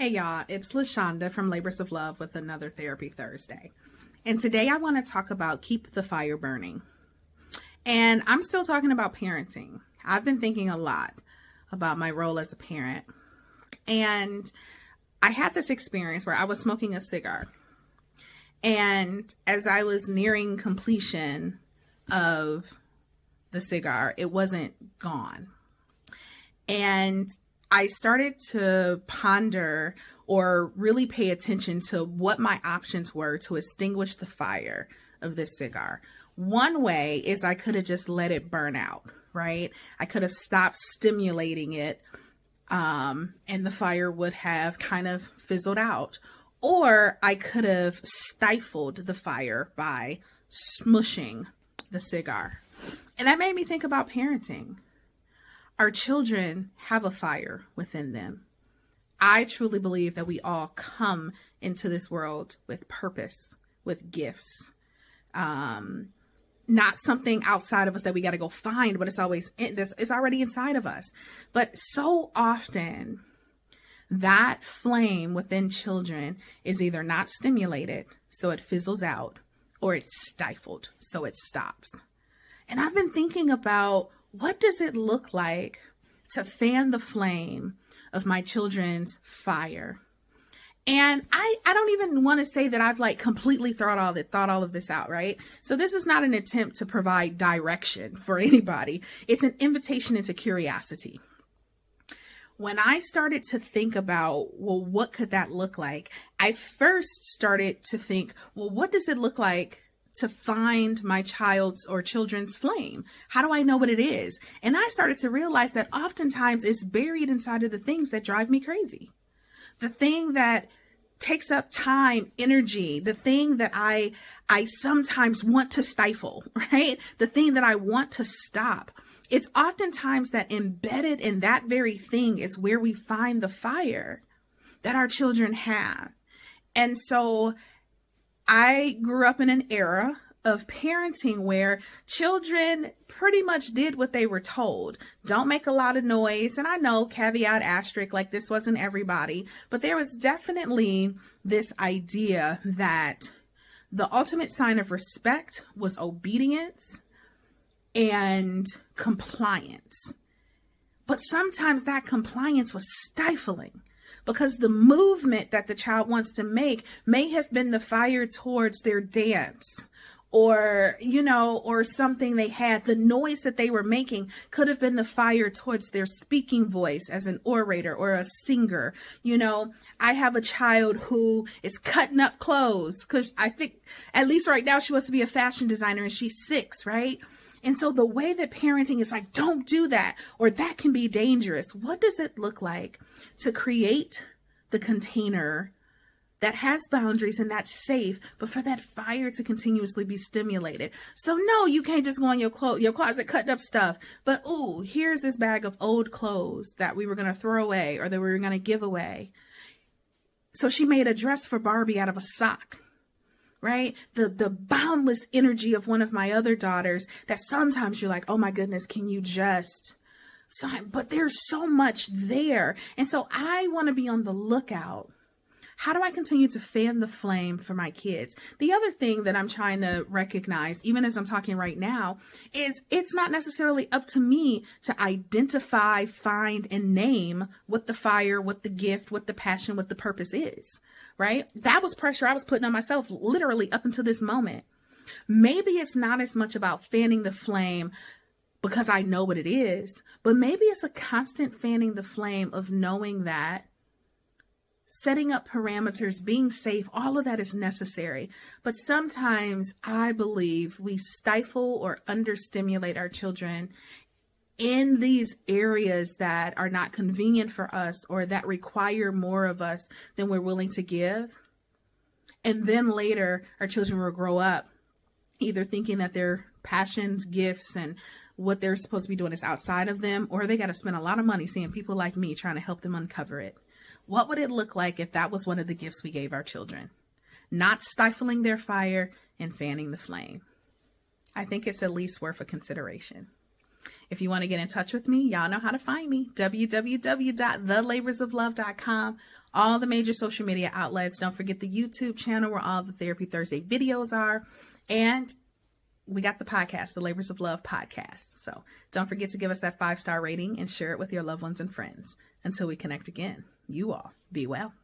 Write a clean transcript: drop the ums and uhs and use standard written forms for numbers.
Hey y'all, it's LaShonda from Labors of Love with another Therapy Thursday. And today I want to talk about keep the fire burning. And I'm still talking about parenting. I've been thinking a lot about my role as a parent. And I had this experience where I was smoking a cigar. And as I was nearing completion of the cigar, it wasn't gone. And I started to ponder or really pay attention to what my options were to extinguish the fire of this cigar. One way is I could have just let it burn out, right? I could have stopped stimulating it, and the fire would have kind of fizzled out. Or I could have stifled the fire by smushing the cigar. And that made me think about parenting. Our children have a fire within them. I truly believe that we all come into this world with purpose, with gifts. Not something outside of us that we got to go find, but it's already inside of us. But so often that flame within children is either not stimulated, so it fizzles out, or it's stifled, so it stops. And I've been thinking about, what does it look like to fan the flame of my children's fire? And I don't even want to say that I've completely thought all of this out, right? So this is not an attempt to provide direction for anybody. It's an invitation into curiosity. When I started to think about, well, what could that look like? I first started to think, well, what does it look like to find my child's or children's flame? How do I know what it is? And I started to realize that oftentimes it's buried inside of the things that drive me crazy. The thing that takes up time, energy, the thing that I sometimes want to stifle, right? The thing that I want to stop. It's oftentimes that embedded in that very thing is where we find the fire that our children have. And so I grew up in an era of parenting where children pretty much did what they were told. Don't make a lot of noise. And I know, caveat, asterisk, this wasn't everybody, but there was definitely this idea that the ultimate sign of respect was obedience and compliance. But sometimes that compliance was stifling, because the movement that the child wants to make may have been the fire towards their dance or something they had. The noise that they were making could have been the fire towards their speaking voice as an orator or a singer. I have a child who is cutting up clothes because I think, at least right now, she wants to be a fashion designer and she's 6, right? And so the way that parenting is don't do that, or that can be dangerous. What does it look like to create the container that has boundaries and that's safe, but for that fire to continuously be stimulated? So no, you can't just go in your closet cutting up stuff, but here's this bag of old clothes that we were going to throw away or that we were going to give away. So she made a dress for Barbie out of a sock. Right? The boundless energy of one of my other daughters that sometimes you're like, oh my goodness, can you just sign? But there's so much there. And so I want to be on the lookout. How do I continue to fan the flame for my kids? The other thing that I'm trying to recognize, even as I'm talking right now, is it's not necessarily up to me to identify, find, and name what the fire, what the gift, what the passion, what the purpose is, right? That was pressure I was putting on myself literally up until this moment. Maybe it's not as much about fanning the flame because I know what it is, but maybe it's a constant fanning the flame of knowing that setting up parameters, being safe, all of that is necessary. But sometimes I believe we stifle or understimulate our children in these areas that are not convenient for us or that require more of us than we're willing to give. And then later, our children will grow up either thinking that their passions, gifts, and what they're supposed to be doing is outside of them, or they got to spend a lot of money seeing people like me trying to help them uncover it. What would it look like if that was one of the gifts we gave our children? Not stifling their fire and fanning the flame. I think it's at least worth a consideration. If you want to get in touch with me, y'all know how to find me. www.thelaborsoflove.com. all the major social media outlets. Don't forget the YouTube channel where all the Therapy Thursday videos are. And we got the podcast, the Labors of Love podcast. So don't forget to give us that 5-star rating and share it with your loved ones and friends. Until we connect again, you all be well.